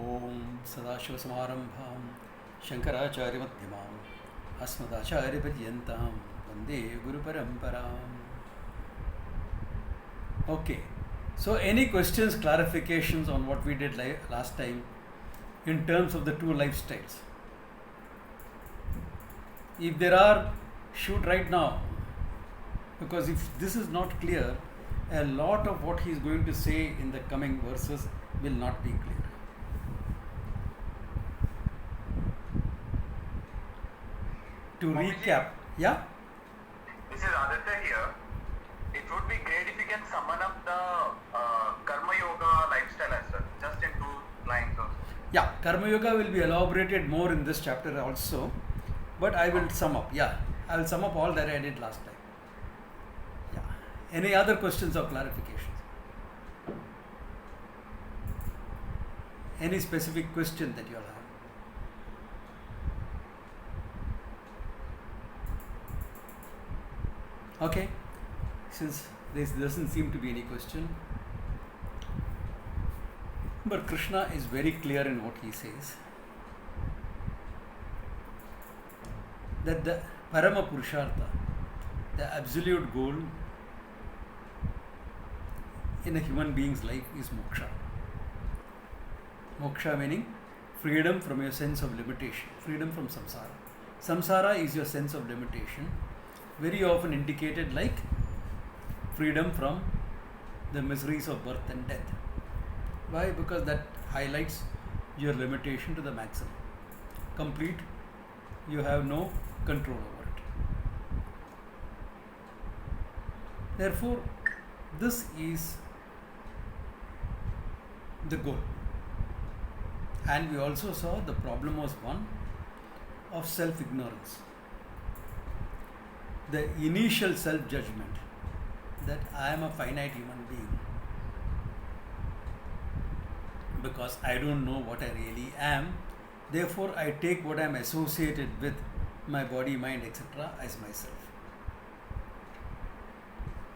ओम सदाशिवसमारंभां शंकराचार्यमध्यमाम् अस्मदाचार्यपर्यन्तां वन्दे गुरुपरम्पराम्. Okay, so any questions, clarifications on what we did last time in terms of the two lifestyles? If there are, shoot right now, because if this is not clear, a lot of what he is going to say in the coming verses will not be clear. To recap, yeah? This is Aditya here. It would be great if you can summon up the Karma Yoga lifestyle as well, just in 2 lines also. Yeah, Karma Yoga will be elaborated more in this chapter also, but I will sum up. Yeah, I will sum up all that I did last time. Yeah. Any other questions or clarifications? Any specific question that you all have? Okay, since there doesn't seem to be any question, but Krishna is very clear in what he says, that the Parama Purushartha, the absolute goal in a human being's life is moksha. Moksha meaning freedom from your sense of limitation, freedom from samsara. Samsara is your sense of limitation, very often indicated like freedom from the miseries of birth and death. Why? Because that highlights your limitation to the maximum. Complete, you have no control over it. Therefore, this is the goal. And we also saw the problem was one of self-ignorance. The initial self-judgment that I am a finite human being because I don't know what I really am, therefore I take what I am associated with, my body, mind, etc. as myself.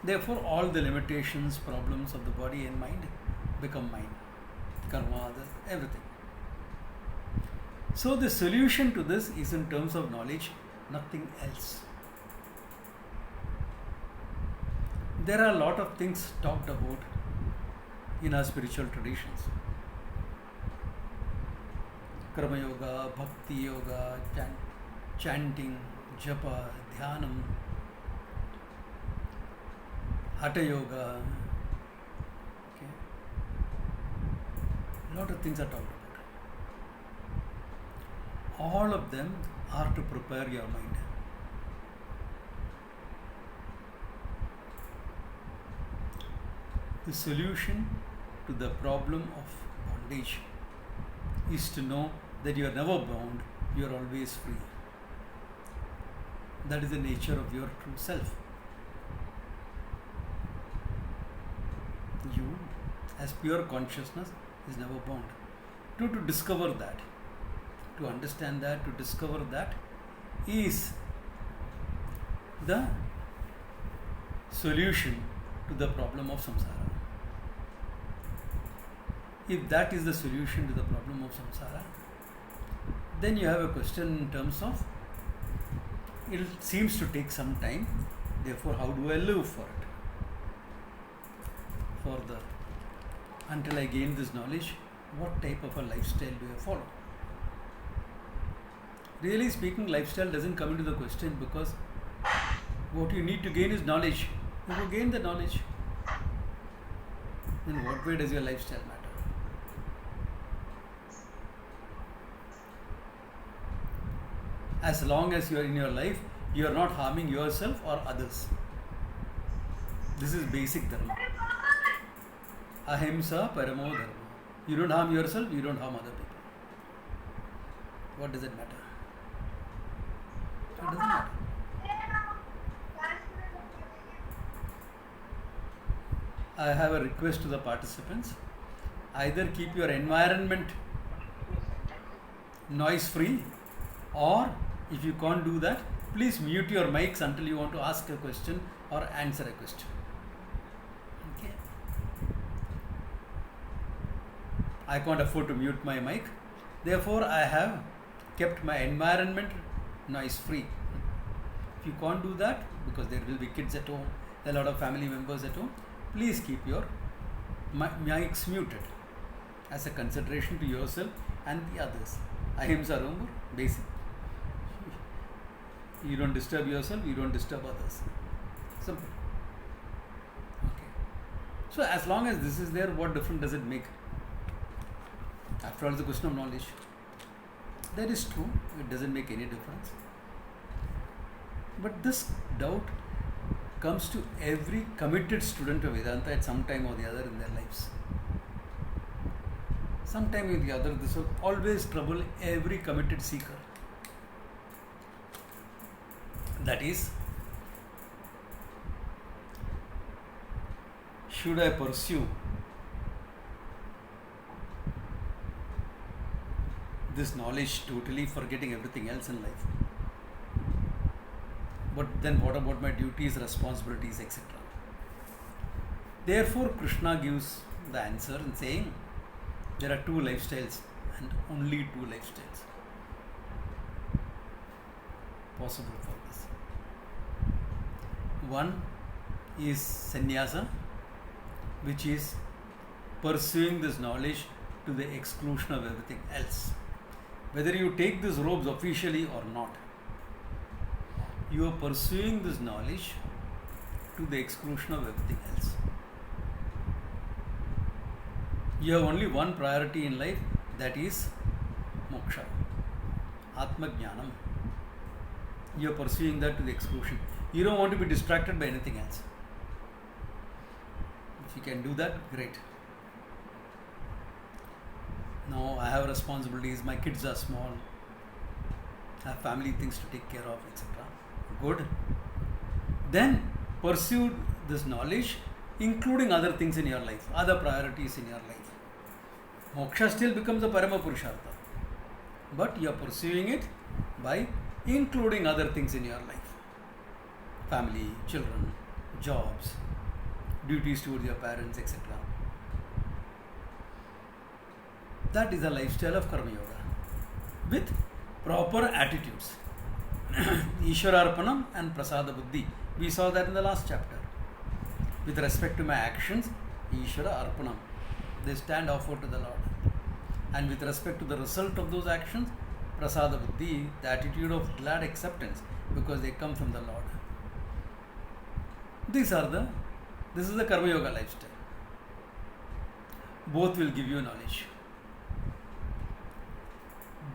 Therefore all the limitations, problems of the body and mind become mine. Karma, everything. So the solution to this is in terms of knowledge, nothing else. There are a lot of things talked about in our spiritual traditions. Karma Yoga, Bhakti Yoga, chanting, Japa, Dhyanam, Hatha Yoga. Okay. A lot of things are talked about. All of them are to prepare your mind. The solution to the problem of bondage is to know that you are never bound, you are always free. That is the nature of your true self. You, as pure consciousness, is never bound. To discover that, to understand that, to discover that is the solution to the problem of samsara. If that is the solution to the problem of samsara, then you have a question in terms of, it seems to take some time, therefore how do I live for it? Until I gain this knowledge, what type of a lifestyle do I follow? Really speaking, lifestyle doesn't come into the question because what you need to gain is knowledge. If you gain the knowledge, then what way does your lifestyle matter? As long as you are in your life, you are not harming yourself or others. This is basic dharma. Ahimsa paramo dharma. You don't harm yourself, you don't harm other people. What does it matter? It doesn't matter. I have a request to the participants. Either keep your environment noise free, or if you can't do that, please mute your mics until you want to ask a question or answer a question. Okay. I can't afford to mute my mic. Therefore, I have kept my environment noise free. If you can't do that, because there will be kids at home, a lot of family members at home, please keep your mics muted as a consideration to yourself and the others. Ahimsa Romur, basic. You don't disturb yourself, you don't disturb others. Simple. Okay. So as long as this is there, what difference does it make? After all, it's a question of knowledge. That is true, it doesn't make any difference. But this doubt comes to every committed student of Vedanta at some time or the other in their lives. Sometime or the other, this will always trouble every committed seeker. That is, should I pursue this knowledge totally, forgetting everything else in life? But then what about my duties, responsibilities, etc.? Therefore, Krishna gives the answer in saying there are two lifestyles and only two lifestyles possible for this. One is sannyasa, which is pursuing this knowledge to the exclusion of everything else. Whether you take these robes officially or not, you are pursuing this knowledge to the exclusion of everything else. You have only one priority in life, that is moksha, Atma Jnanam. You are pursuing that to the exclusion. You don't want to be distracted by anything else. If you can do that, great. Now I have responsibilities, my kids are small, I have family things to take care of, etc. Good. Then pursue this knowledge, including other things in your life, other priorities in your life. Moksha still becomes a Parama Purushartha, but you are pursuing it by including other things in your life. Family, children, jobs, duties towards your parents, etc. That is a lifestyle of Karma Yoga with proper attitudes. Ishwararpanam and Prasada Buddhi. We saw that in the last chapter. With respect to my actions, Ishwara Arpanam. They stand offered to the Lord. And with respect to the result of those actions, Prasada Buddhi, the attitude of glad acceptance, because they come from the Lord. This is the Karma Yoga lifestyle. Both will give you knowledge.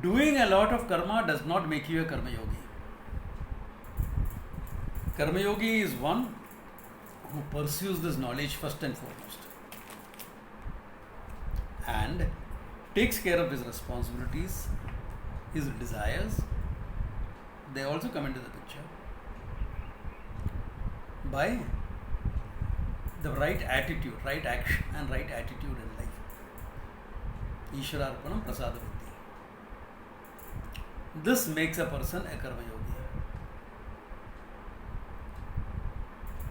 Doing a lot of karma does not make you a Karma Yogi. Karma Yogi is one who pursues this knowledge first and foremost and takes care of his responsibilities, his desires. They also come into the picture by the right attitude, right action and right attitude in life. Ishwararpanam Prasada Buddhi. This makes a person a Karma Yogi.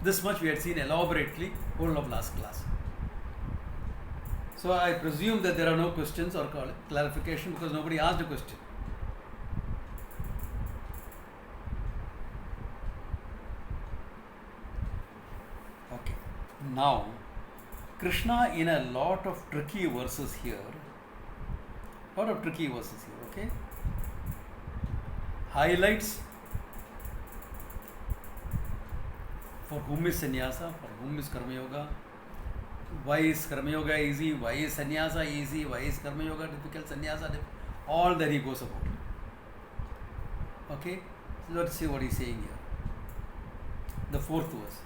This much we had seen elaborately whole of last class. So I presume that there are no questions or clarification because nobody asked a question. Okay. Now, Krishna in a lot of tricky verses here, okay, highlights for whom is sannyasa, for whom is Karma Yoga, why is Karma Yoga easy, why is sannyasa easy, why is Karma Yoga difficult, sannyasa difficult, all that he goes about. Okay, so let's see what he's saying here. The fourth verse.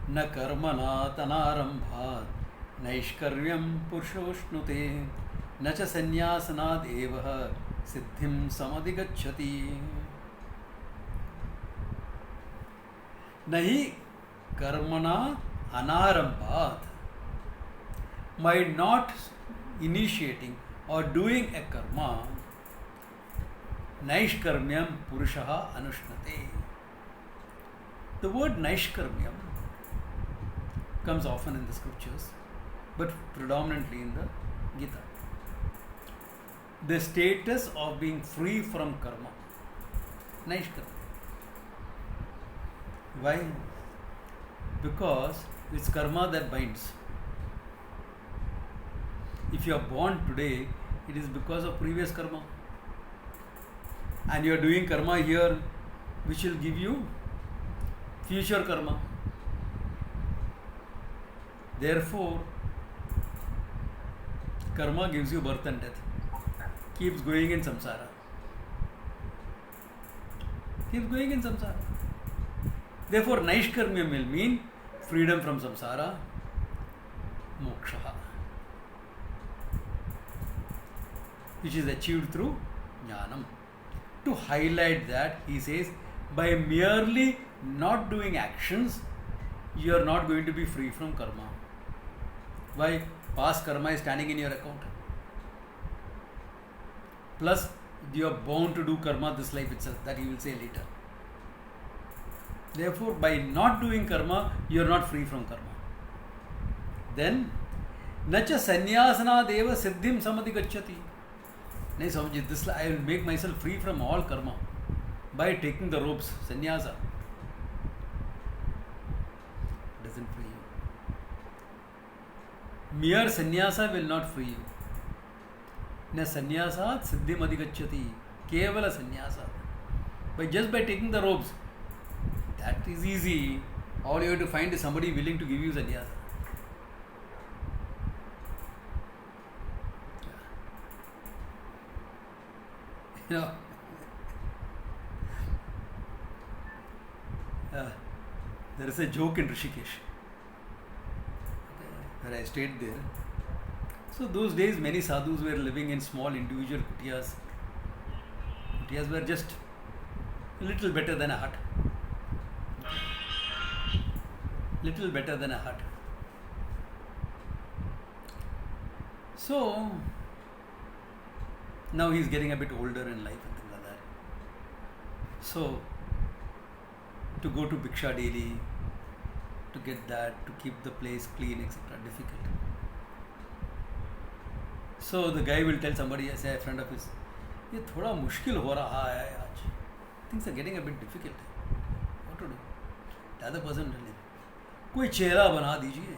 Na karmana tanarambhat naishkaryam purushoshnute na cha sannyasana devah siddhim samadhigacchati. Nahi karmana anarambhat, by not initiating or doing a karma, naishkarmyam purushaha anushnate. The word naishkarmyam comes often in the scriptures. but predominantly in the Gita. The status of being free from karma. Naishkarma. Why? Because it's karma that binds. If you are born today, it is because of previous karma. And you are doing karma here, which will give you future karma. Therefore, karma gives you birth and death. Keeps going in samsara. Keeps going in samsara. Therefore, Naishkarmya will mean freedom from samsara, moksha, which is achieved through jnanam. To highlight that, he says, by merely not doing actions, you are not going to be free from karma. Why? Past karma is standing in your account. Plus, you are bound to do karma this life itself, that he will say later. Therefore, by not doing karma, you are not free from karma. Then, nacha sannyasana deva siddhim samadhi gacchati. Nahi samajhi, this I will make myself free from all karma by taking the robes, sannyasa. Doesn't free you. Mere sannyasa will not free you. Na sannyasat siddhim adhigacchati. Kevala sannyasa. Just by taking the robes, that is easy. All you have to find is somebody willing to give you sannyasa. You know, there is a joke in Rishikesh where I stayed there. So those days many sadhus were living in small individual kutiyas. Kutiyas were just a little better than a hut. Little better than a hut. So now he is getting a bit older in life and things like that. So to go to Bhiksha daily, to get that, to keep the place clean, etc., difficult. So the guy will tell somebody, say a friend of his, ये थोड़ा मुश्किल हो रहा है आज. Things are getting a bit difficult. What to do? The other person will tell him, कोई चेहरा बना दीजिए.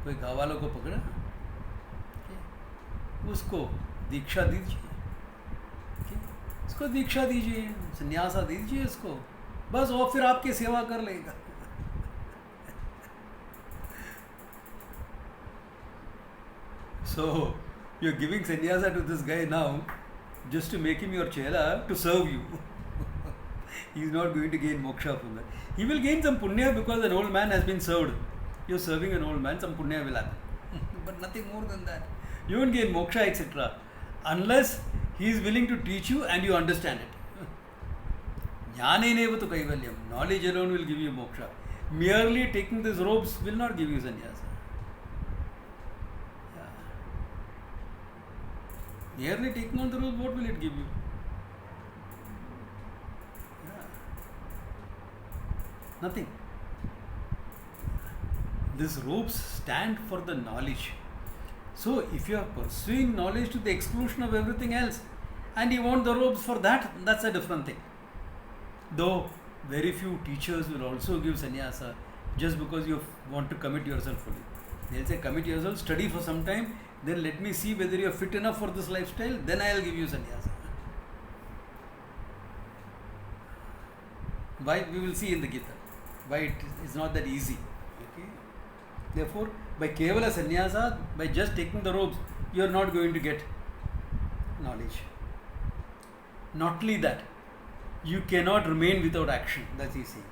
कोई गाँव वालों को पकड़ा, उसको दीक्षा दीजिए. उसको दीक्षा दीजिए, संन्यासा दीजिए इसको, बस वो फिर आपकी सेवा कर लेगा. So you're giving sannyasa to this guy now just to make him your chela to serve you. He is not going to gain moksha from that. He will gain some punya because an old man has been served. You're serving an old man, some punya will happen. But nothing more than that. You won't gain moksha, etc. Unless he is willing to teach you and you understand it. Jnaneneva tu kaivalyam. Knowledge alone will give you moksha. Merely taking these robes will not give you sannyasa. Merely taking on the robes, what will it give you? Nothing. These robes stand for the knowledge. So if you are pursuing knowledge to the exclusion of everything else and you want the robes for that, that's a different thing. Though very few teachers will also give sannyasa just because you want to commit yourself fully. They'll say commit yourself, study for some time, then let me see whether you are fit enough for this lifestyle, then I will give you sannyasa. Why? We will see in the Gita. Why it is not that easy. Okay? Therefore, by kevala sannyasa, by just taking the robes, you are not going to get knowledge. Not only that, you cannot remain without action. That's easy.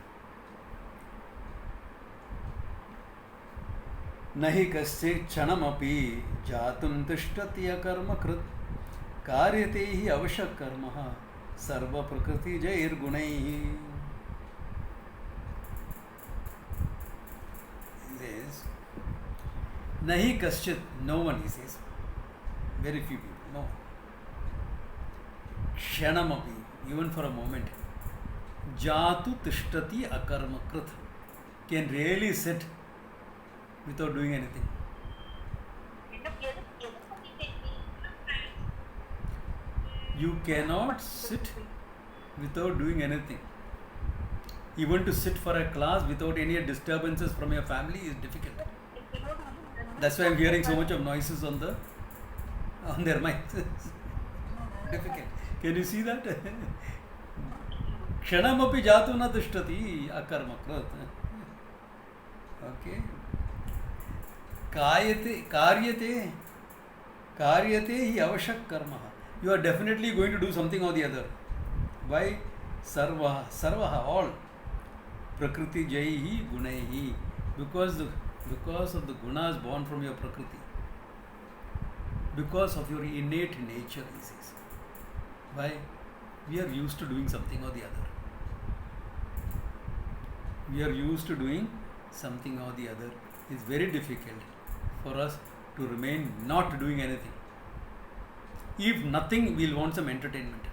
Nahi kasche chanamapi jatum tishtati akarma krit karyate hi avashak karmaha sarva prakriti jair gunaihi. Nahi kaschit, no one, he says. Very few people, no one. Kshanamapi, even for a moment. Jatu tishtati akarma krit, can really sit without doing anything. You cannot sit without doing anything. Even to sit for a class without any disturbances from your family is difficult. That's why I'm hearing so much of noises on their minds. Difficult. Can you see that? Kshanamapi jatu na tishtati akarmakrat. Okay. Karyate hi avashak karma. You are definitely going to do something or the other. Why? Sarvaha, all. Prakriti jaihi gunaihi. Because of the gunas born from your prakriti. Because of your innate nature, he says. Why? We are used to doing something or the other. We are used to doing something or the other. It's very difficult for us to remain not doing anything. If nothing, we'll want some entertainment.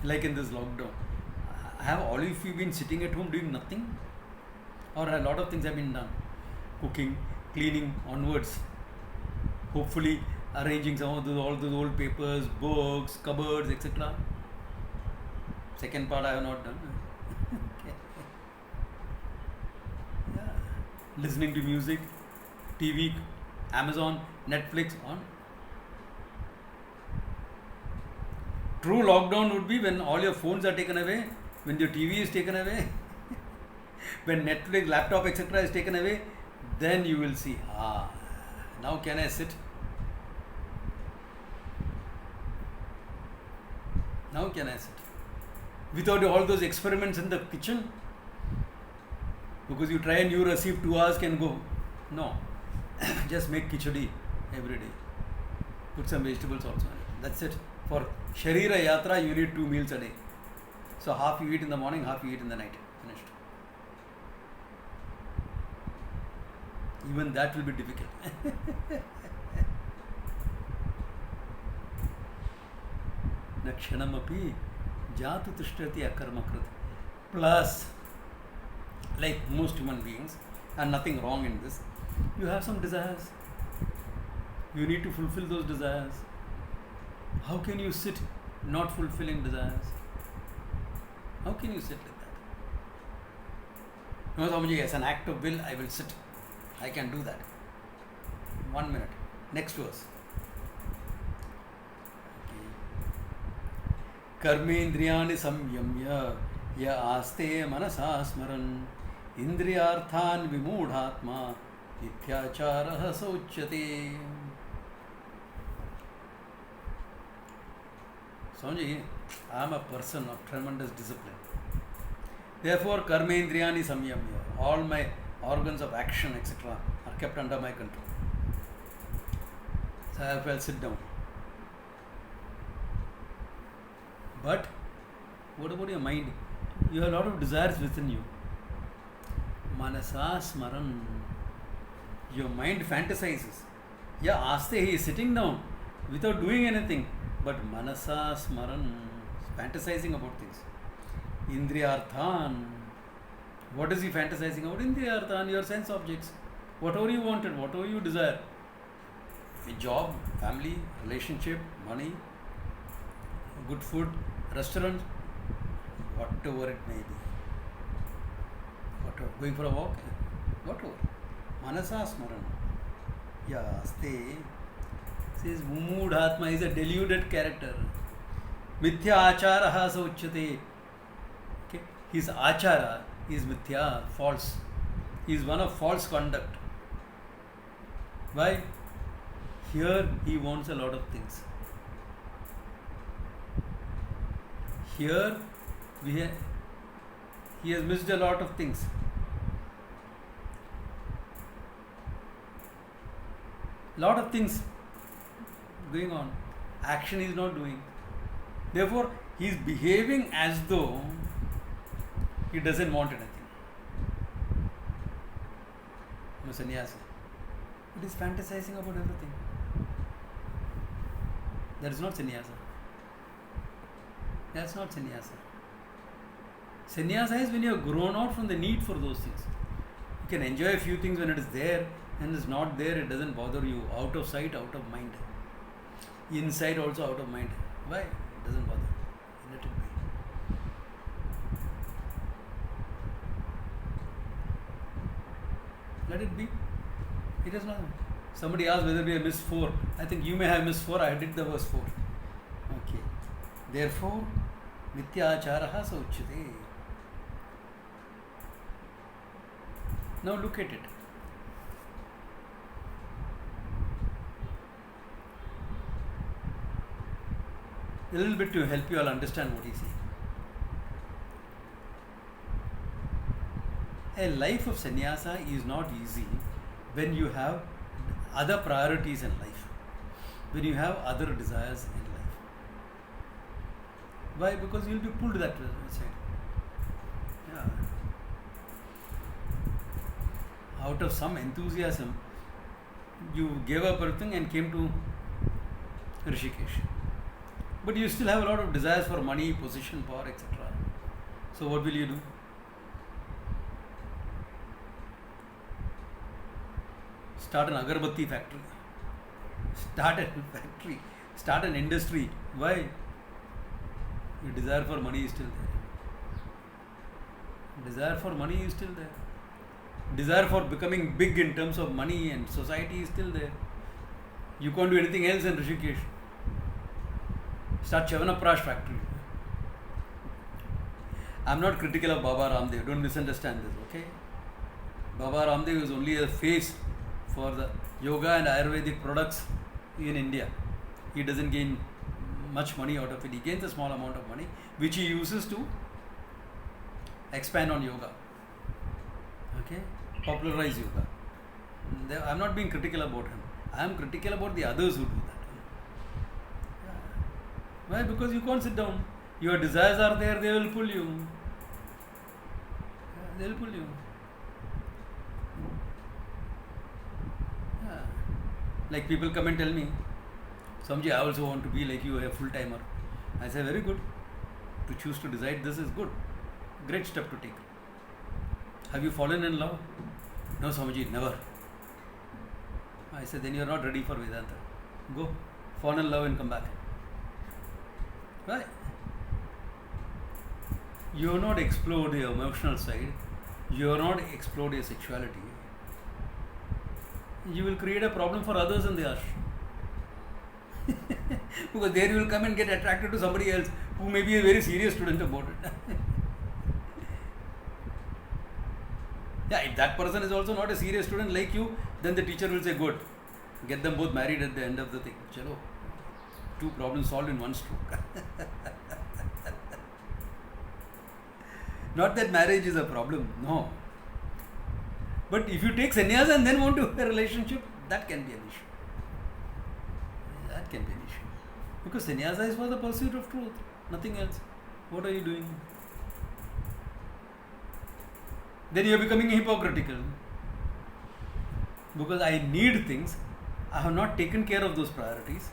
Like in this lockdown. Have all of you been sitting at home doing nothing? Or a lot of things have been done? Cooking, cleaning, onwards. Hopefully arranging all those old papers, books, cupboards, etc. Second part I have not done. Okay. Yeah. Listening to music, TV, Amazon, Netflix on. True lockdown would be when all your phones are taken away, when your TV is taken away, when Netflix, laptop, etc. is taken away, then you will see, now can I sit? Now can I sit? Without all those experiments in the kitchen, because you try a new recipe, 2 hours can go. No, just make khichdi every day. Put some vegetables also in it. That's it. For Sharira Yatra, you need 2 meals a day. So half you eat in the morning, half you eat in the night. Finished. Even that will be difficult. Nakshanamapi jatu tishtati akarmakrit. Plus, like most human beings, and nothing wrong in this, you have some desires. You need to fulfill those desires. How can you sit not fulfilling desires? How can you sit like that? No, as an act of will, I will sit. I can do that. 1 minute. Next verse. Karmendriyani samyamya ya aste manasa smaran indriyarthan vimudhatma mithyacharaha sauchyate. Samjhi, I am a person of tremendous discipline. Therefore, karmendriyani samyamya, all my organs of action, etc., are kept under my control. So I will sit down. But what about your mind? You have a lot of desires within you. Manasa smaran. Your mind fantasizes. Yeah, aste, he is sitting down without doing anything. But manasa smaran, fantasizing about things. Indriyarthan. What is he fantasizing about? Indriyarthan, your sense objects. Whatever you wanted, whatever you desire. A job, family, relationship, money, good food, restaurant, whatever it may be. Whatever. Going for a walk, whatever. Manasa smaran. Yeah, stay. Says Mumudhatma is a deluded character. Mithya acharaha sauchyate. Okay. His achara is mithya, false. He is one of false conduct. Why? Here he wants a lot of things. Here he has missed a lot of things. Lot of things going on. Action he is not doing. Therefore, he is behaving as though he doesn't want anything. No sannyasa. It is fantasizing about everything. That is not sannyasa. That's not sannyasa. Sannyasa is when you have grown out from the need for those things. You can enjoy a few things when it is there, and it's not there, it doesn't bother you. Out of sight, out of mind. Inside also out of mind. Why? It doesn't bother. Let it be. Let it be. It is not. Somebody asked whether we have missed 4. I think you may have missed 4. I did the verse 4. Okay. Therefore, Mityacharaha sauchyate. Now look at it. A little bit to help you all understand what he's saying. A life of sannyasa is not easy when you have other priorities in life, when you have other desires in life. Why? Because you'll be pulled that side. Yeah. Out of some enthusiasm, you gave up everything and came to Rishikesh. But you still have a lot of desires for money, position, power, etc. So what will you do? Start an agarbatti factory. Start a factory. Start an industry. Why? Your desire for money is still there. Desire for money is still there. Desire for becoming big in terms of money and society is still there. You can't do anything else in Rishikesh. Start Chyavanprash factory. I'm not critical of Baba Ramdev. Don't misunderstand this, okay? Baba Ramdev is only a face for the yoga and Ayurvedic products in India. He doesn't gain much money out of it. He gains a small amount of money, which he uses to expand on yoga. Okay? Popularize yoga. I'm not being critical about him. I am critical about the others who do that. Why? Because you can't sit down. Your desires are there, they will pull you. They will pull you. Yeah. Like people come and tell me, Swamiji, I also want to be like you, a full-timer. I say, very good. To choose to decide this is good. Great step to take. Have you fallen in love? No, Swamiji, never. I said, then you are not ready for Vedanta. Go, fall in love and come back. Why? You have not explored your emotional side. You have not explored your sexuality. You will create a problem for others in the ashram. Because there you will come and get attracted to somebody else who may be a very serious student about it. Yeah, if that person is also not a serious student like you, then the teacher will say, good, get them both married at the end of the thing. Chalo, 2 problems solved in 1 stroke. Not that marriage is a problem, no. But if you take sannyasa and then want to have a relationship, that can be an issue. That can be an issue. Because sannyasa is for the pursuit of truth, nothing else. What are you doing? Then you are becoming hypocritical. Because I need things, I have not taken care of those priorities,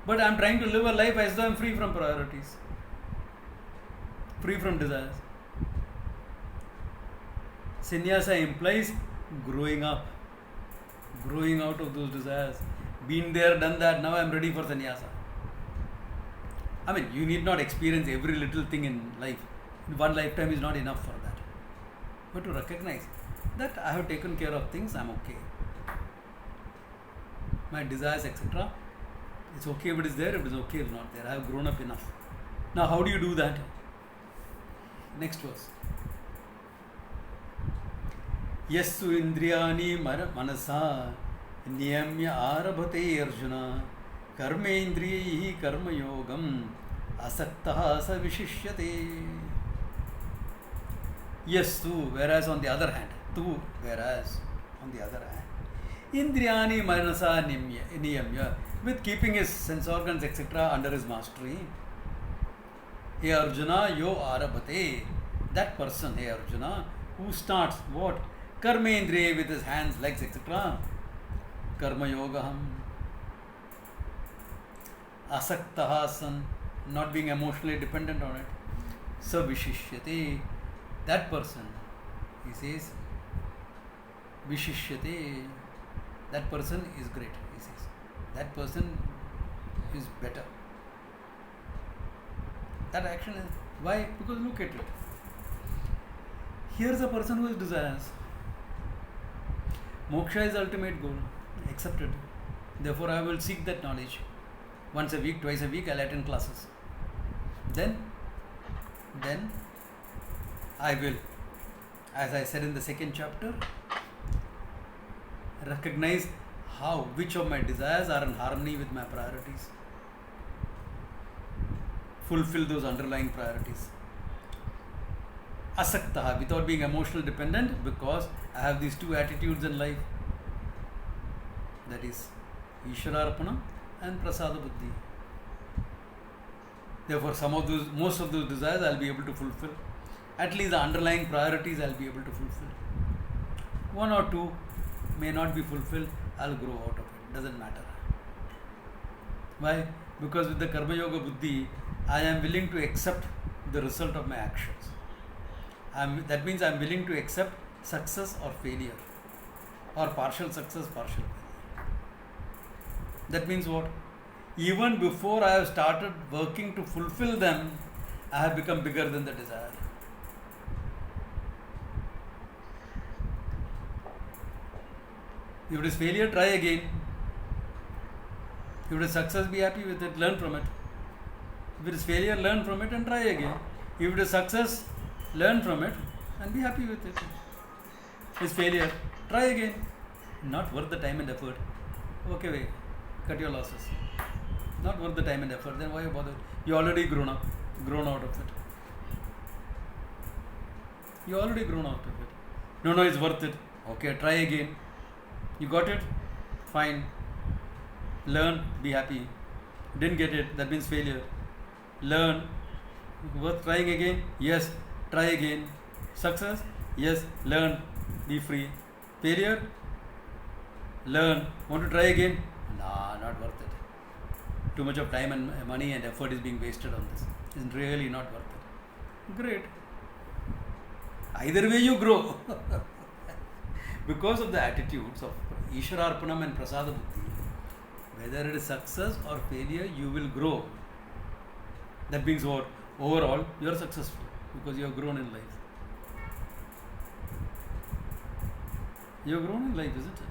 but I am trying to live a life as though I am free from priorities, free from desires. Sannyasa implies growing up, growing out of those desires. Been there, done that, now I am ready for sannyasa. I mean, you need not experience every little thing in life. One lifetime is not enough for that. But to recognize that I have taken care of things, I am okay. My desires, etc. It's okay if it is there, if it is okay if not there. I have grown up enough. Now, how do you do that? Next verse. Yassu indriyani manasa niyamya arabhate arjuna karmendriyahi karma yogam asaktaha sa vishishyate. Yes, tu, whereas on the other hand, Indriyani manasa niyamya, with keeping his sense organs etc. under his mastery. Hey Arjuna, yo arabhate, that person, hey Arjuna, who starts what? Karmendriya, with his hands, legs etc. Karma yogaham. Asaktaha san, not being emotionally dependent on it. Savishishyate, that person, he says, Vishishyate, that person is great, he says. That person is better. That action is, why? Because look at it. Here's a person who has desires. Moksha is the ultimate goal, accepted. Therefore, I will seek that knowledge. Once a week, twice a week, I'll attend classes. Then I will, as I said in the second chapter, recognize which of my desires are in harmony with my priorities. Fulfill those underlying priorities. Asaktaha, without being emotional dependent, because I have these two attitudes in life. That is Ishwararpanam and Prasada Buddhi. Therefore, most of those desires I'll be able to fulfill. At least the underlying priorities I'll be able to fulfill. One or two may not be fulfilled, I'll grow out of it. Doesn't matter. Why? Because with the Karma Yoga Buddhi, I am willing to accept the result of my actions. That means I am willing to accept success or failure, or partial success, partial failure. That means what? Even before I have started working to fulfill them, I have become bigger than the desire. If it is failure, try again. If it is success, be happy with it, learn from it. If it is failure, learn from it and try again. If it is success, learn from it and be happy with it. If it is failure, try again. Not worth the time and effort. Okay, wait. Cut your losses. Not worth the time and effort. Then why bother? You already grown out of it. You already grown out of it. No, it's worth it. Okay, try again. You got it? Fine. Learn, be happy. Didn't get it, that means failure. Learn. Worth trying again? Yes. Try again. Success? Yes. Learn. Be free. Failure? Learn. Want to try again? Nah, not worth it. Too much of time and money and effort is being wasted on this. It's really not worth it. Great. Either way you grow. Because of the attitudes of Ishwararpanam and Prasada Buddhi, whether it is success or failure, you will grow. That means what? Overall, you are successful because you have grown in life. You have grown in life, isn't it?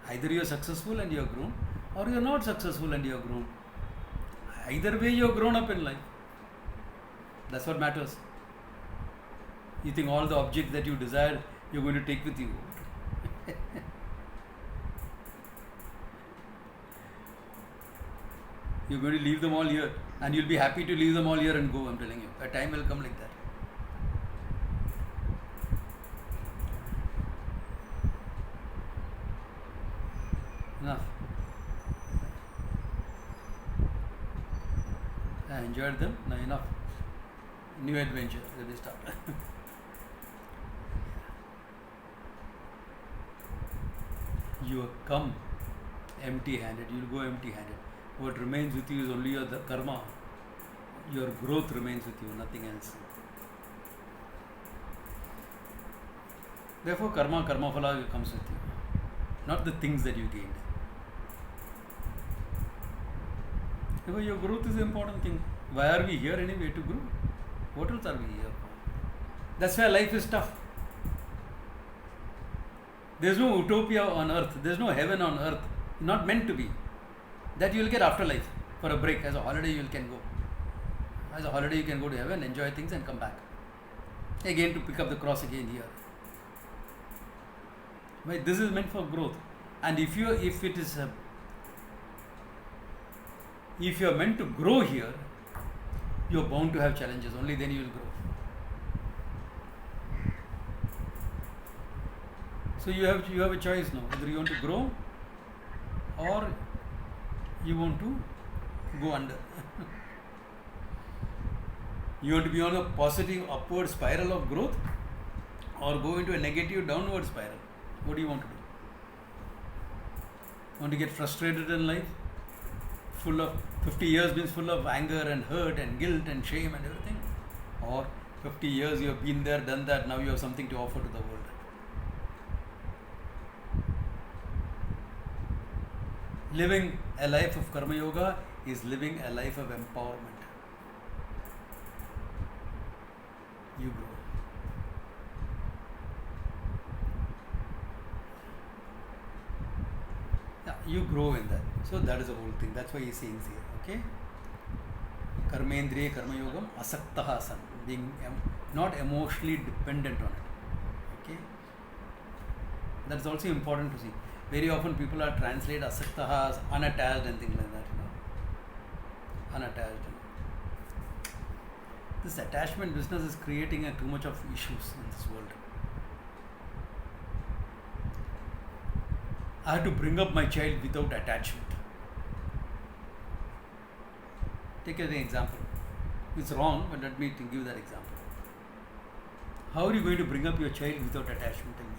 Either you are successful and you have grown, or you are not successful and you have grown. Either way, you have grown up in life. That's what matters. You think all the objects that you desire, you're going to take with you. You're going to leave them all here, and you'll be happy to leave them all here and go, I'm telling you. A time will come like that. Enough. I enjoyed them. Now enough. New adventure. Let me start. You have come empty-handed. You will go empty-handed. What remains with you is only your karma. Your growth remains with you, nothing else. Therefore, karma phala comes with you, not the things that you gained. Therefore, your growth is the important thing. Why are we here anyway? To grow. What else are we here for? That's why life is tough. There's no utopia on earth. There's no heaven on earth. Not meant to be. That you will get after life. For a break. As a holiday you can go. As a holiday you can go to heaven, enjoy things and come back. Again to pick up the cross again here. But this is meant for growth. And if you are meant to grow here, you are bound to have challenges. Only then you will grow. So you have a choice now, whether you want to grow or you want to go under. You want to be on a positive upward spiral of growth or go into a negative downward spiral. What do you want to do? Want to get frustrated in life? Full of 50 years means full of anger and hurt and guilt and shame and everything? Or 50 years you have been there, done that, now you have something to offer to the world. Living a life of Karma Yoga is living a life of empowerment. You grow. Yeah, you grow in that. So that is the whole thing. That's why he's saying here. Okay? Karmendriya Karma Yogam asaktaha san. Being not emotionally dependent on it. Okay? That's also important to see. Very often people are translate asaktaha as unattached and things like that. Unattached. This attachment business is creating too much of issues in this world. I have to bring up my child without attachment. Take an example. It's wrong, but let me give that example. How are you going to bring up your child without attachment? Tell me.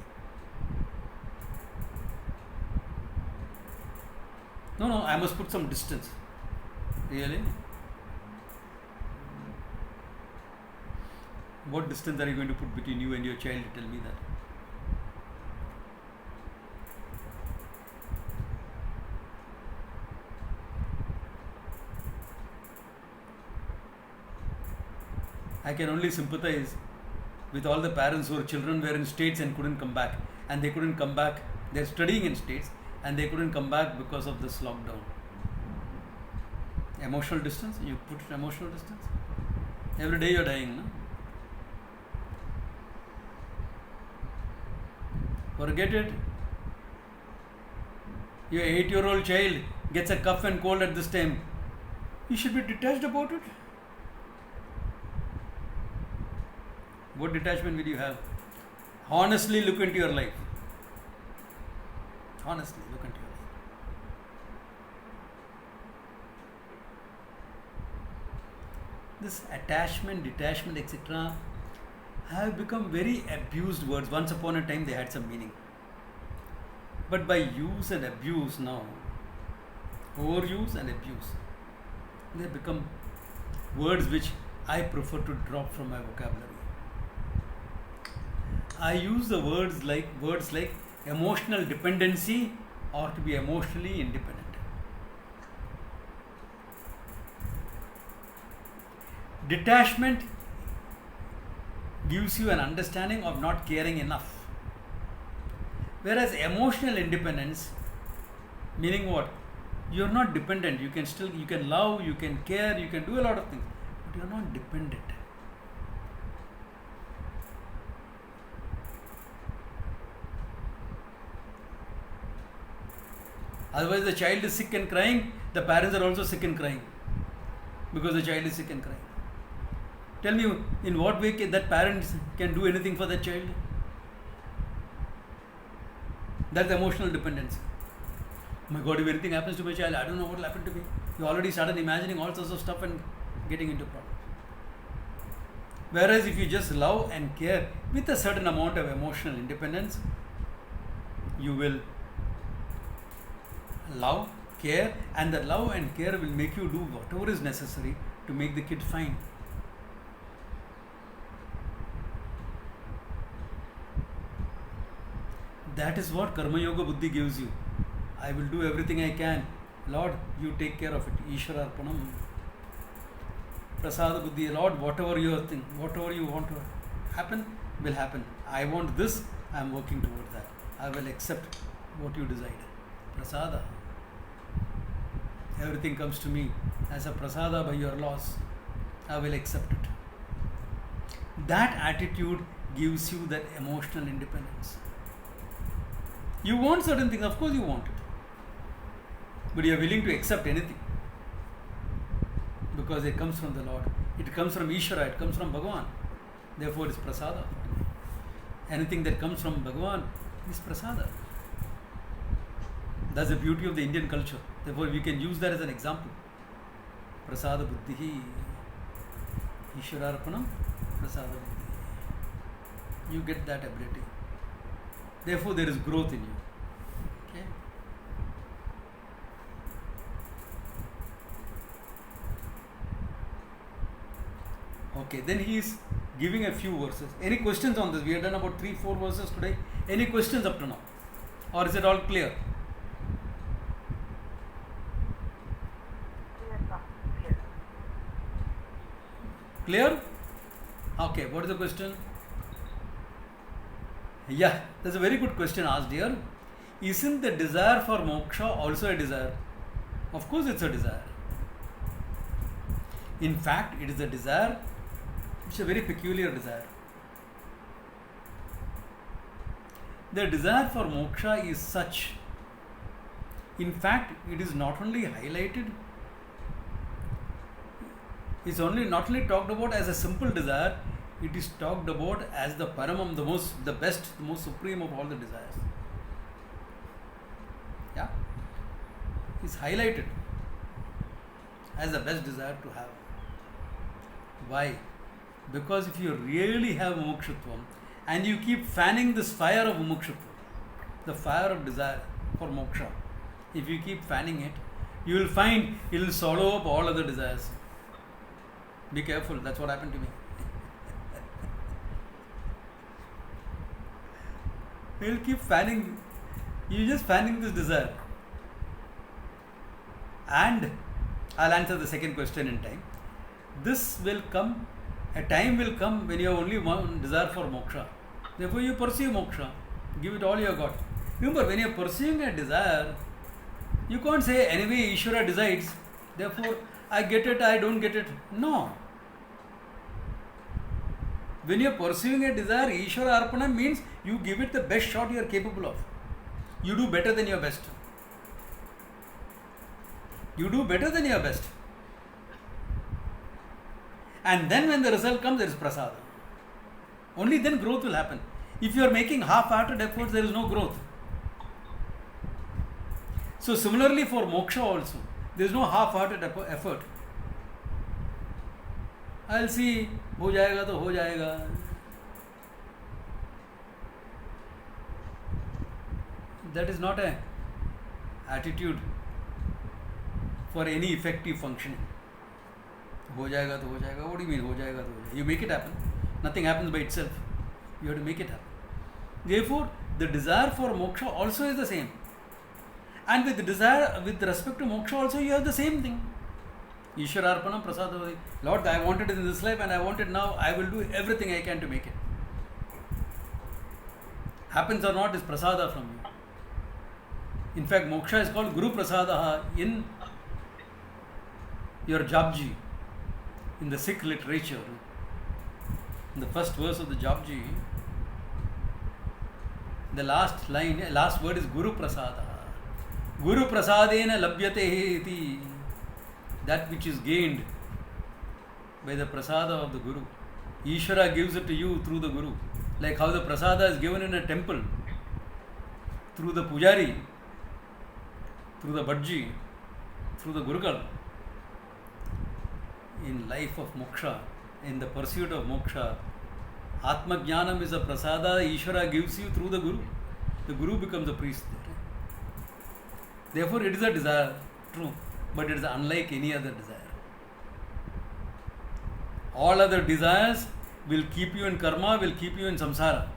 No, I must put some distance. Really? What distance are you going to put between you and your child? Tell me that. I can only sympathize with all the parents whose children were in States and couldn't come back. And they couldn't come back. They're studying in States and they couldn't come back because of this lockdown. Emotional distance? You put emotional distance? Every day you're dying, no? Forget it. Your 8-year-old child gets a cough and cold at this time. You should be detached about it. What detachment will you have? Honestly look into your life. Honestly look into your life. This attachment, detachment, etc. have become very abused words. Once upon a time they had some meaning. But by use and abuse now, overuse and abuse, they become words which I prefer to drop from my vocabulary. I use the words like emotional dependency or to be emotionally independent. Detachment gives you an understanding of not caring enough. Whereas emotional independence, meaning what? You are not dependent. You can love, you can care, you can do a lot of things, but you are not dependent. Otherwise, the child is sick and crying, the parents are also sick and crying because the child is sick and crying. Tell me, in what way that parents can do anything for that child? That's emotional dependency. Oh my God, if anything happens to my child, I don't know what will happen to me. You already started imagining all sorts of stuff and getting into problems. Whereas if you just love and care with a certain amount of emotional independence, you will love, care, and the love and care will make you do whatever is necessary to make the kid fine. That is what Karma Yoga Buddhi gives you. I will do everything I can. Lord, you take care of it. Ishwararpanam. Prasada Buddhi. Lord, whatever you think, whatever you want to happen, will happen. I want this, I am working towards that. I will accept what you decide. Prasada. Everything comes to me as a prasada by your laws. I will accept it. That attitude gives you that emotional independence. You want certain things, of course you want it. But you are willing to accept anything. Because it comes from the Lord. It comes from Ishvara, it comes from Bhagavan. Therefore it is prasada. Anything that comes from Bhagavan is prasada. That's the beauty of the Indian culture. Therefore we can use that as an example. Prasada buddhi. Ishwararpanam. Prasada buddhi. You get that ability. Therefore there is growth in you. Okay? Okay, then he is giving a few verses. Any questions on this? We have done about 3-4 verses today. Any questions up to now? Or is it all clear? Clear? Okay, what is the question? Yeah, that's a very good question asked here. Isn't the desire for moksha also a desire? Of course, it's a desire. In fact, it is a desire. It's a very peculiar desire. The desire for moksha is such. In fact, it is not only highlighted, it's not only talked about as a simple desire, it is talked about as the paramam, the best, the most supreme of all the desires. Yeah? It's highlighted as the best desire to have. Why? Because if you really have mumukshutvam and you keep fanning this fire of mumukshutvam, the fire of desire for moksha, if you keep fanning it, you will find it will swallow up all other desires. Be careful, that's what happened to me. You will keep fanning, you just fanning this desire. And I'll answer the second question in time. This will come, a time will come when you have only one desire for moksha. Therefore you pursue moksha. Give it all you have got. Remember, when you are pursuing a desire, you can't say anyway Ishvara decides, therefore I get it, I don't get it. No. When you are pursuing a desire, Ishvara Arpana means you give it the best shot you are capable of. You do better than your best. You do better than your best. And then when the result comes, there is prasada. Only then growth will happen. If you are making half-hearted efforts, there is no growth. So similarly for moksha also, there is no half-hearted effort. I'll see, ho jayega to ho jayega. That is not an attitude for any effective functioning. Ho jayega to ho jayega. What do you mean ho jayega to ho jayega? You make it happen. Nothing happens by itself. You have to make it happen. Therefore, the desire for moksha also is the same. And with the desire, with respect to moksha also, you have the same thing. Ishvara Arpanam Prasadavadi. Lord, I wanted it in this life and I want it now. I will do everything I can to make it. Happens or not is prasada from you. In fact, moksha is called Guru Prasadaha in your Japji, in the Sikh literature. In the first verse of the Japji, the last line, last word is Guru Prasadaha. Guru Prasadena Labhyate iti. That which is gained by the prasada of the Guru. Ishvara gives it to you through the Guru. Like how the prasada is given in a temple through the Pujari, through the Bhadji, through the Gurukal. In life of moksha, in the pursuit of moksha, Atma Jnanam is a prasada Ishvara gives you through the Guru. The Guru becomes a priest there. Therefore, it is a desire, true, but it is unlike any other desire. All other desires will keep you in karma, will keep you in samsara.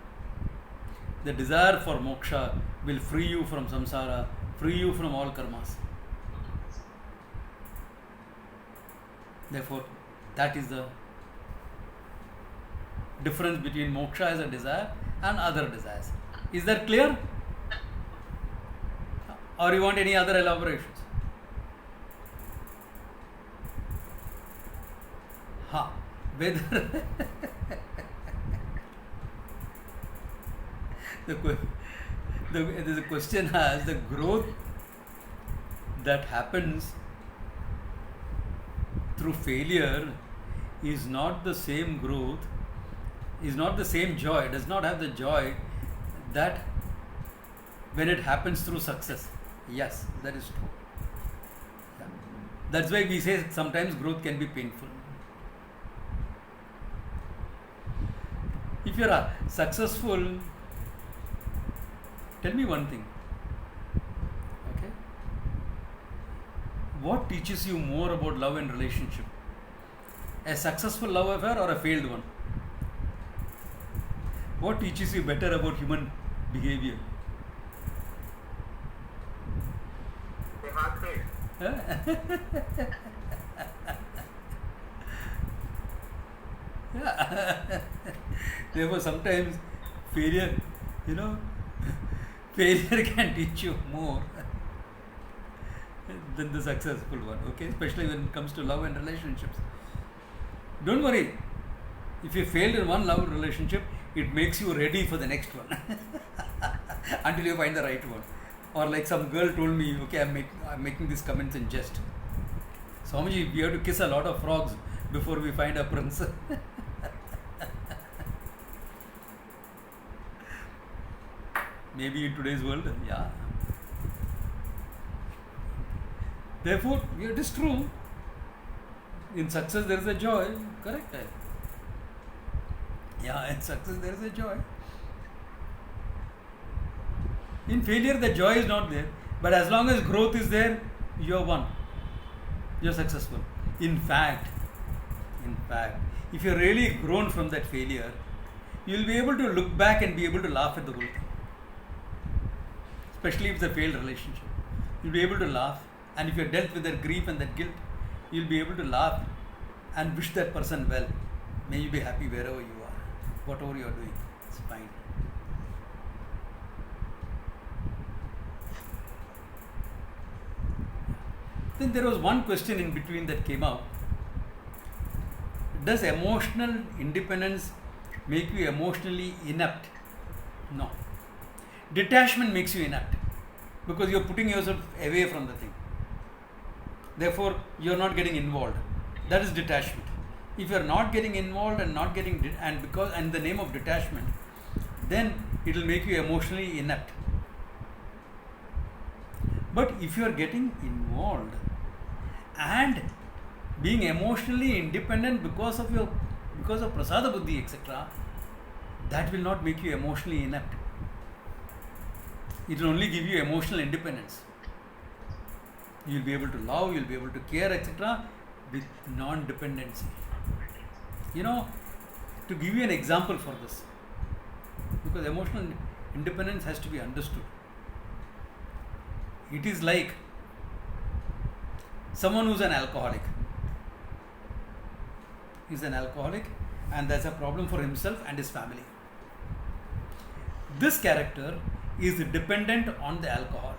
The desire for moksha will free you from samsara, free you from all karmas. Therefore, that is the difference between moksha as a desire and other desires. Is that clear? Or you want any other elaborations? Whether there's a question as the growth that happens through failure is not the same growth, is not the same joy, does not have the joy that when it happens through success. Yes, that is true. Yeah. That's why we say sometimes growth can be painful. If you are successful, tell me one thing. Okay? What teaches you more about love and relationship? A successful love affair or a failed one? What teaches you better about human behavior? The hard phase. Therefore, sometimes failure, you know, failure can teach you more than the successful one, okay? Especially when it comes to love and relationships. Don't worry. If you failed in one love relationship, it makes you ready for the next one until you find the right one. Or like some girl told me, okay, I'm making these comments in jest. Swamiji, we have to kiss a lot of frogs before we find a prince. Maybe in today's world, yeah. Therefore, it is true. In success there is a joy, correct? Yeah, in success there is a joy. In failure the joy is not there. But as long as growth is there, you are won. You are successful. In fact, if you are really grown from that failure, you will be able to look back and be able to laugh at the whole thing. Especially if it's a failed relationship. You'll be able to laugh. And if you have dealt with that grief and that guilt, you'll be able to laugh and wish that person well. May you be happy wherever you are. Whatever you are doing, it's fine. Then there was one question in between that came out. Does emotional independence make you emotionally inept? No. Detachment makes you inept because you're putting yourself away from the thing. Therefore, you're not getting involved. That is detachment. If you're not getting involved and not getting because in the name of detachment, then it will make you emotionally inept. But if you are getting involved and being emotionally independent because of prasada buddhi, etc., that will not make you emotionally inept. It will only give you emotional independence. You will be able to love, you will be able to care, etc., with non-dependency. You know, to give you an example for this, because emotional independence has to be understood. It is like someone who's an alcoholic. He's an alcoholic and that's a problem for himself and his family. This character is dependent on the alcohol.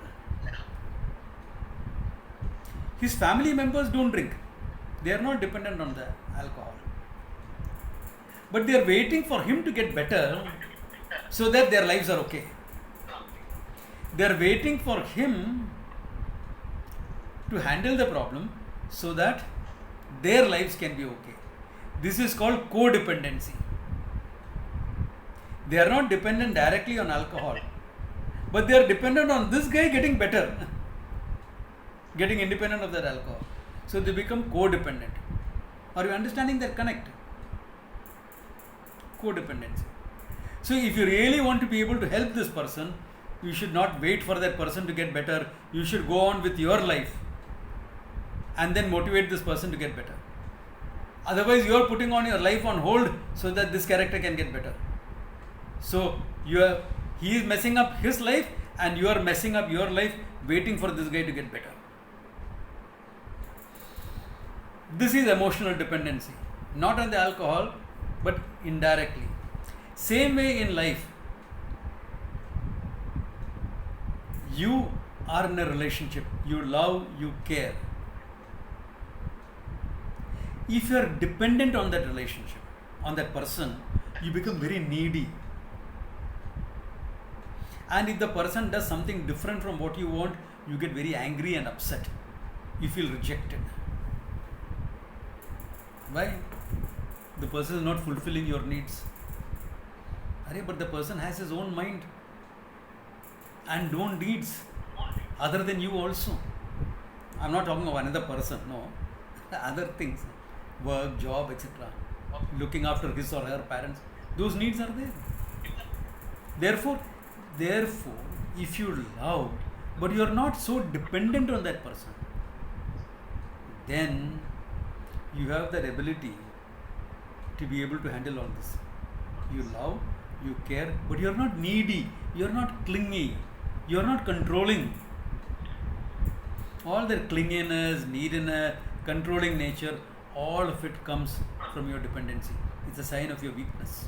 His family members don't drink. They are not dependent on the alcohol. But they are waiting for him to get better so that their lives are okay. They are waiting for him to handle the problem so that their lives can be okay. This is called codependency. They are not dependent directly on alcohol, but they are dependent on this guy getting better, getting independent of that alcohol. So they become codependent. Are you understanding that connect? Codependency. So if you really want to be able to help this person, you should not wait for that person to get better. You should go on with your life and then motivate this person to get better. Otherwise, you are putting on your life on hold so that this character can get better. So he is messing up his life and you are messing up your life waiting for this guy to get better. This is emotional dependency. Not on the alcohol, but indirectly. Same way in life. You are in a relationship. You love, you care. If you are dependent on that relationship, on that person, you become very needy. And if the person does something different from what you want, you get very angry and upset. You feel rejected. Why? The person is not fulfilling your needs. But the person has his own mind and own needs other than you also. I'm not talking of another person, no. Other things. Work, job, etc. Looking after his or her parents. Those needs are there. Therefore, if you love, but you are not so dependent on that person, then you have that ability to be able to handle all this. You love, you care, but you're not needy, you're not clingy, you're not controlling. All their clinginess, neediness, controlling nature, all of it comes from your dependency. It's a sign of your weakness.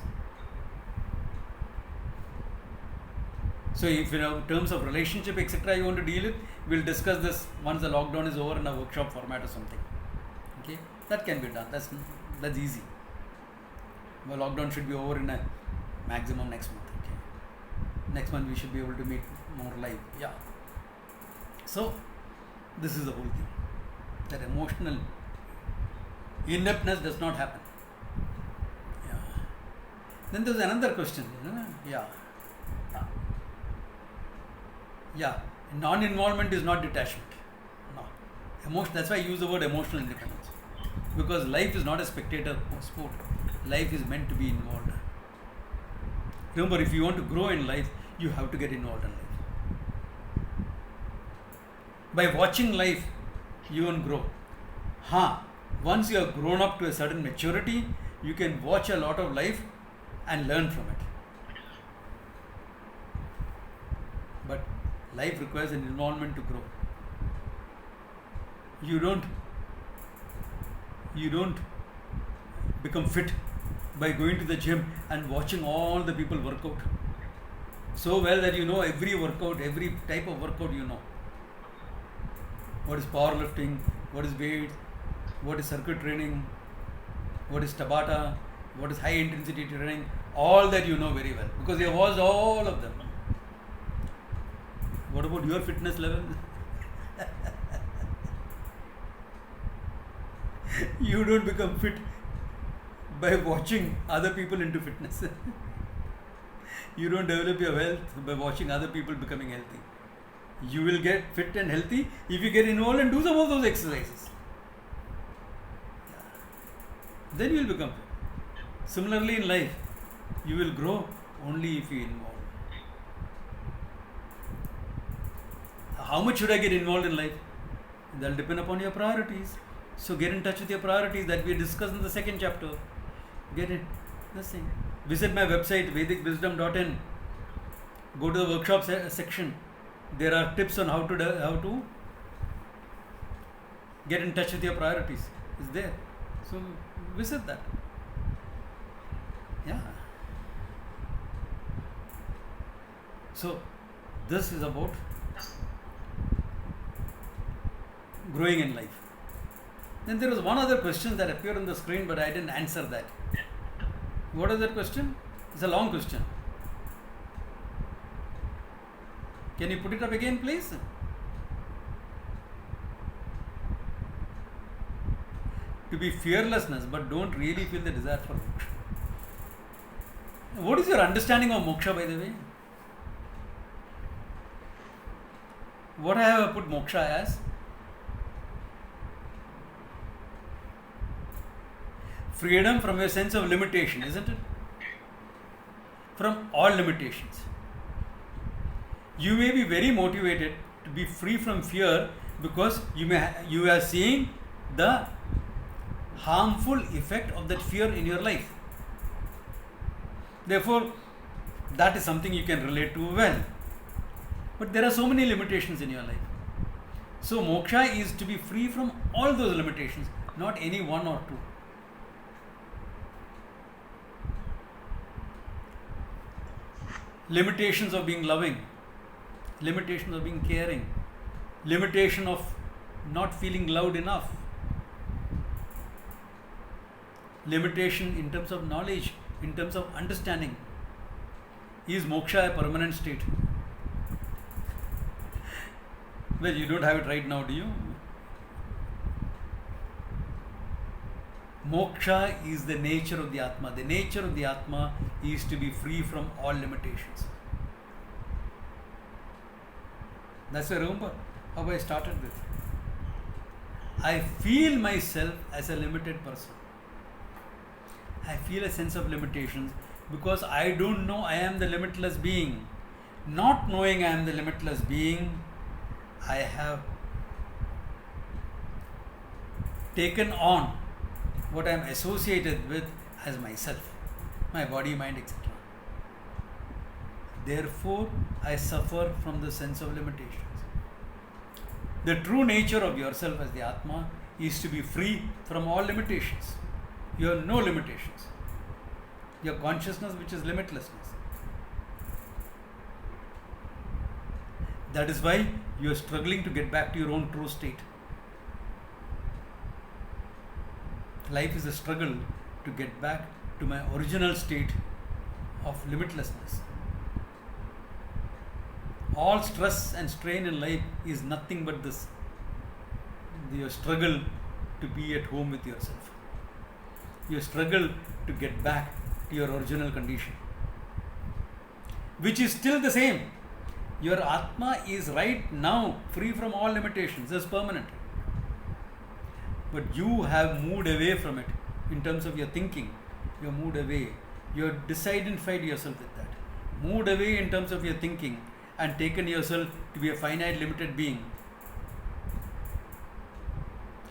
So if in terms of relationship, etc., you want to deal with, we'll discuss this once the lockdown is over in a workshop format or something. Okay, that can be done. That's easy. Well, lockdown should be over in a maximum next month. Okay, next month we should be able to meet more live. Yeah. So this is the whole thing. That emotional ineptness does not happen. Yeah. Then there's another question. Yeah. Yeah, non-involvement is not detachment. No. That's why I use the word emotional independence. Because life is not a spectator sport. Life is meant to be involved. Remember, if you want to grow in life, you have to get involved in life. By watching life, you won't grow. Once you have grown up to a certain maturity, you can watch a lot of life and learn from it. But life requires an involvement to grow. You don't become fit by going to the gym and watching all the people work out so well that you know every workout, every type of workout you know. What is powerlifting, what is weight, what is circuit training, what is Tabata, what is high intensity training, all that you know very well because you have watched all of them. What about your fitness level? You don't become fit by watching other people into fitness. You don't develop your health by watching other people becoming healthy. You will get fit and healthy if you get involved and do some of those exercises. Then you will become fit. Similarly in life, you will grow only if you involve. How much should I get involved in life? That will depend upon your priorities. So get in touch with your priorities that we discussed in the second chapter. Get it. This thing. Visit my website vedicwisdom.in. Go to the workshop section. There are tips on how to get in touch with your priorities. It's there. So visit that. Yeah. So this is about growing in life. Then there was one other question that appeared on the screen, but I didn't answer that. What is that question? It's a long question. Can you put it up again, please? To be fearlessness, but don't really feel the desire for moksha. What is your understanding of moksha, by the way? What I have put moksha as? Freedom from your sense of limitation, isn't it? From all limitations. You may be very motivated to be free from fear because you are seeing the harmful effect of that fear in your life. Therefore, that is something you can relate to well. But there are so many limitations in your life. So moksha is to be free from all those limitations, not any one or two. Limitations of being loving, limitations of being caring, limitation of not feeling loved enough, limitation in terms of knowledge, in terms of understanding. Is moksha a permanent state? Well, you don't have it right now, do you? Moksha is the nature of the Atma. The nature of the Atma is to be free from all limitations. That's why remember how I started with. I feel myself as a limited person. I feel a sense of limitations because I don't know I am the limitless being. Not knowing I am the limitless being, I have taken on what I am associated with as myself, my body, mind, etc. Therefore, I suffer from the sense of limitations. The true nature of yourself as the Atma is to be free from all limitations. You have no limitations. Your consciousness, which is limitlessness. That is why you are struggling to get back to your own true state. Life is a struggle to get back to my original state of limitlessness. All stress and strain in life is nothing but this. Your struggle to be at home with yourself. Your struggle to get back to your original condition, which is still the same. Your Atma is right now free from all limitations, it's permanent. But you have moved away from it in terms of your thinking. You have moved away. You have disidentified yourself with that. Moved away in terms of your thinking and taken yourself to be a finite, limited being.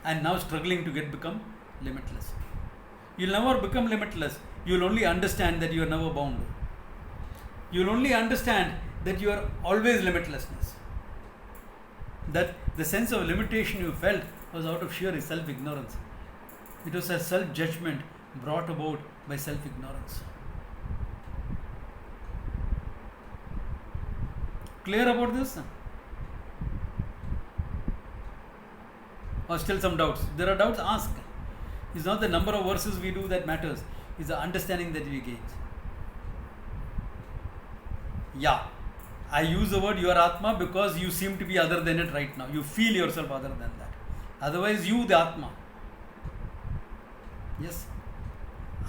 And now struggling to become limitless. You'll never become limitless. You'll only understand that you are never bound. You'll only understand that you are always limitlessness. That the sense of limitation you felt was out of sheer self-ignorance. It was a self-judgment brought about by self-ignorance. Clear about this? Or still some doubts? If there are doubts, ask. It's not the number of verses we do that matters. It's the understanding that we gain. Yeah. I use the word your Atma because you seem to be other than it right now. You feel yourself other than that. Otherwise, you the Atma. Yes.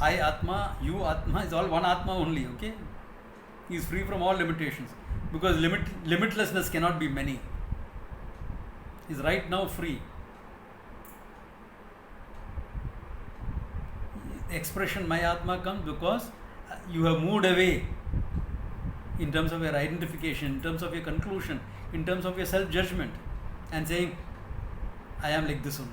I Atma, you Atma is all one Atma only, okay? He is free from all limitations. Because limitlessness cannot be many. He is right now free. Expression my Atma comes because you have moved away in terms of your identification, in terms of your conclusion, in terms of your self-judgment, and saying, I am like this only.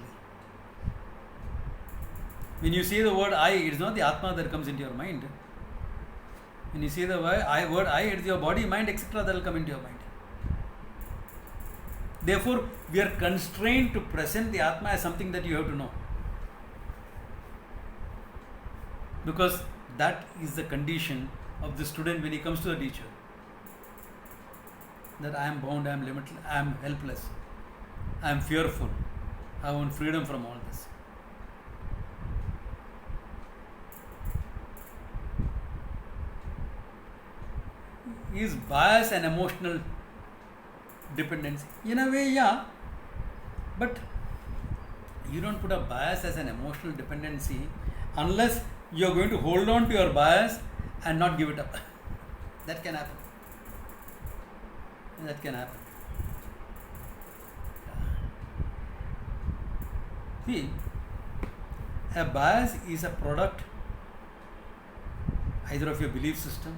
When you say the word I, it is not the Atma that comes into your mind. When you say the word I, it is your body, mind, etc. that will come into your mind. Therefore, we are constrained to present the Atma as something that you have to know. Because that is the condition of the student when he comes to the teacher. That I am bound, I am limitless, I am helpless, I am fearful, I want freedom from all this. Is bias and emotional dependency? In a way, yeah. But you don't put a bias as an emotional dependency unless you are going to hold on to your bias and not give it up. That can happen. That can happen. See, a bias is a product either of your belief system,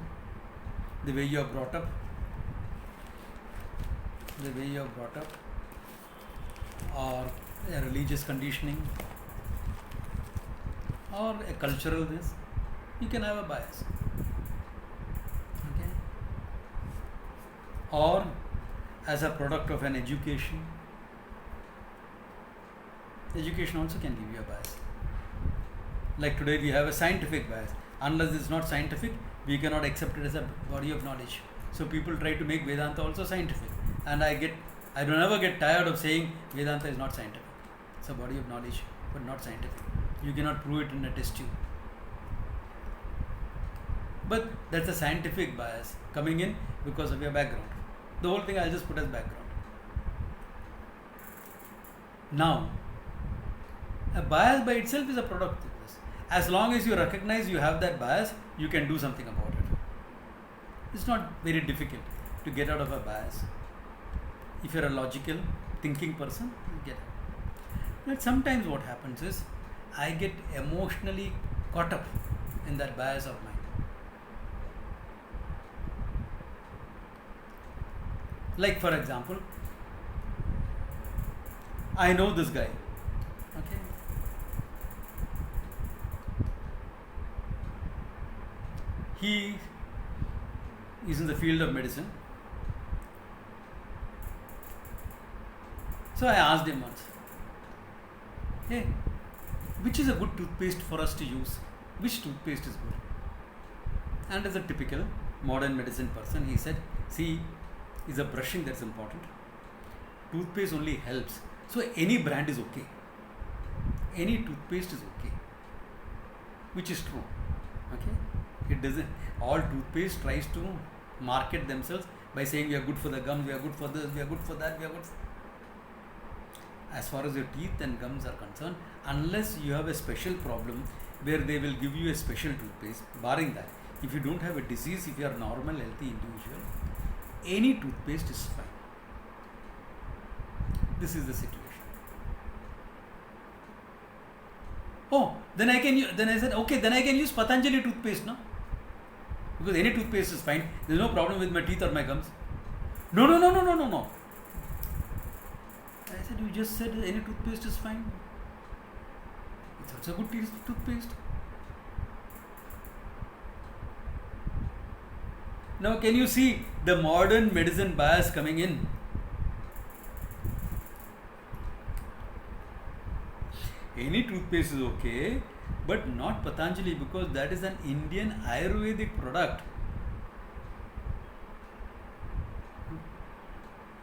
the way you are brought up, or a religious conditioning, or a cultural this. You can have a bias. Okay? Or as a product of an education. Education also can give you a bias. Like today we have a scientific bias. Unless it's not scientific, we cannot accept it as a body of knowledge. So people try to make Vedanta also scientific. And I don't ever get tired of saying Vedanta is not scientific. It's a body of knowledge, but not scientific. You cannot prove it in a test tube. But that's a scientific bias coming in because of your background. The whole thing I'll just put as background. Now, a bias by itself is a product of this. As long as you recognize you have that bias, you can do something about it. It's not very difficult to get out of a bias. If you're a logical, thinking person, you get it. But sometimes what happens is, I get emotionally caught up in that bias of mine. Like for example, I know this guy. Okay. he is in the field of medicine. So I asked him once, hey, which is a good toothpaste for us to use? Which toothpaste is good? And as a typical modern medicine person, he said, see, is a brushing that's important. Toothpaste only helps. So any brand is okay. Any toothpaste is okay. Which is true. Okay? It doesn't. All toothpaste tries to market themselves by saying we are good for the gums, we are good for this, we are good for that, we are good for... As far as your teeth and gums are concerned, unless you have a special problem where they will give you a special toothpaste, barring that, if you don't have a disease, if you are a normal, healthy individual, any toothpaste is fine. This is the situation. Oh, then I said, okay, then I can use Patanjali toothpaste, no? Because any toothpaste is fine. There is no problem with my teeth or my gums. No. I said, you just said any toothpaste is fine. It's also a good toothpaste. Now, can you see the modern medicine bias coming in? Any toothpaste is okay, but not Patanjali, because that is an Indian Ayurvedic product.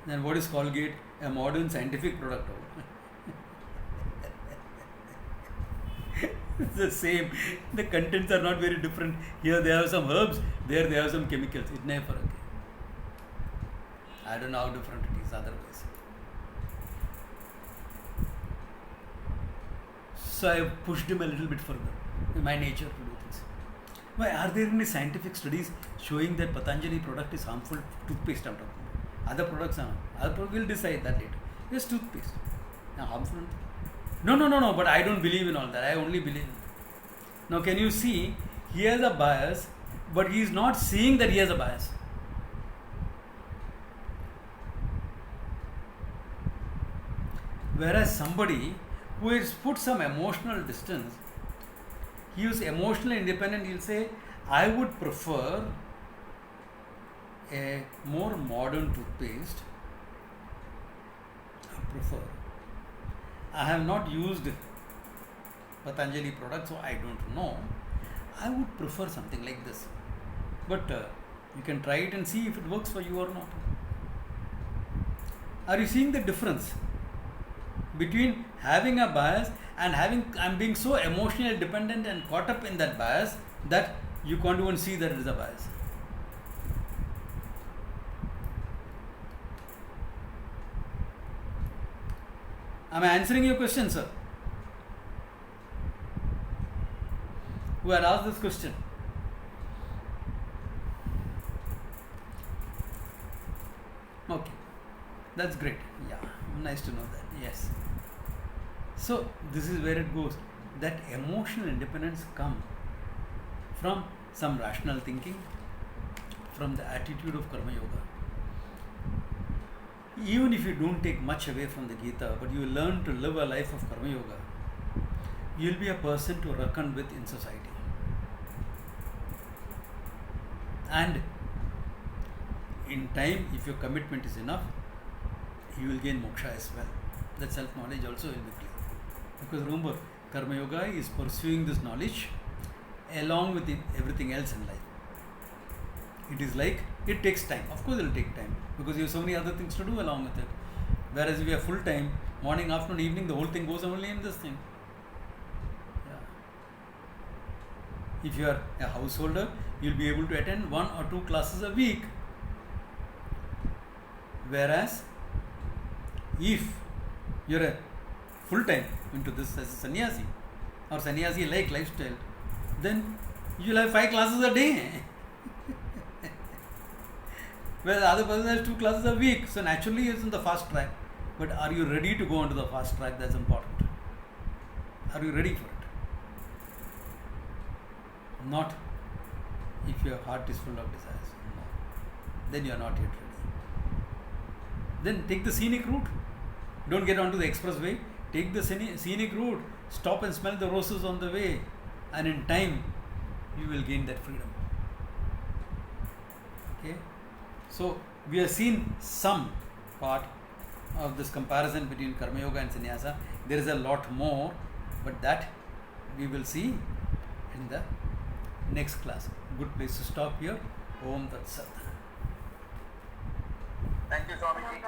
Then what is Colgate? A modern scientific product. It's the same. The contents are not very different. Here they have some herbs, there they have some chemicals. It's never okay. I don't know how different it is otherwise. So I pushed him a little bit further. In my nature to do things. Why are there any scientific studies showing that Patanjali product is harmful? Toothpaste I'm talking about. Other products are not. Other products will decide that later. Yes, toothpaste. Now harmful. No. But I don't believe in all that. I only believe in. Now can you see? He has a bias, but he is not seeing that he has a bias. Whereas somebody who has put some emotional distance, he is emotionally independent, he'll say, I would prefer a more modern toothpaste. I have not used Patanjali product, so I don't know. I would prefer something like this. But you can try it and see if it works for you or not. Are you seeing the difference between having a bias and I'm being so emotionally dependent and caught up in that bias that you can't even see that it is a bias? Am I answering your question, sir? Who had asked this question? Okay, that's great. Yeah, nice to know that. Yes. So this is where it goes. That emotional independence comes from some rational thinking, from the attitude of Karma Yoga. Even if you don't take much away from the Gita, but you learn to live a life of Karma Yoga, you will be a person to reckon with in society. And in time, if your commitment is enough, you will gain moksha as well. That self-knowledge also will be clear. Because remember, Karma Yoga is pursuing this knowledge along with everything else in life. It is like, it takes time. Of course it will take time, because you have so many other things to do along with it. Whereas if you are full time, morning, afternoon, evening, the whole thing goes only in this thing. Yeah. If you are a householder, you will be able to attend 1 or 2 classes a week. Whereas if you are a full time into this as a sannyasi or sannyasi like lifestyle, then you will have 5 classes a day. Whereas the other person has 2 classes a week. So naturally he is in the fast track. But are you ready to go onto the fast track? That's important. Are you ready for it? Not if your heart is full of desires. No. Then you are not yet ready. Then take the scenic route. Don't get onto the expressway. Take the scenic route. Stop and smell the roses on the way. And in time, you will gain that freedom. Okay, so we have seen some part of this comparison between Karma Yoga and Sannyasa. There is a lot more, but that we will see in the next class. Good place to stop here. Om Tat Sat. Thank you, Swamiji.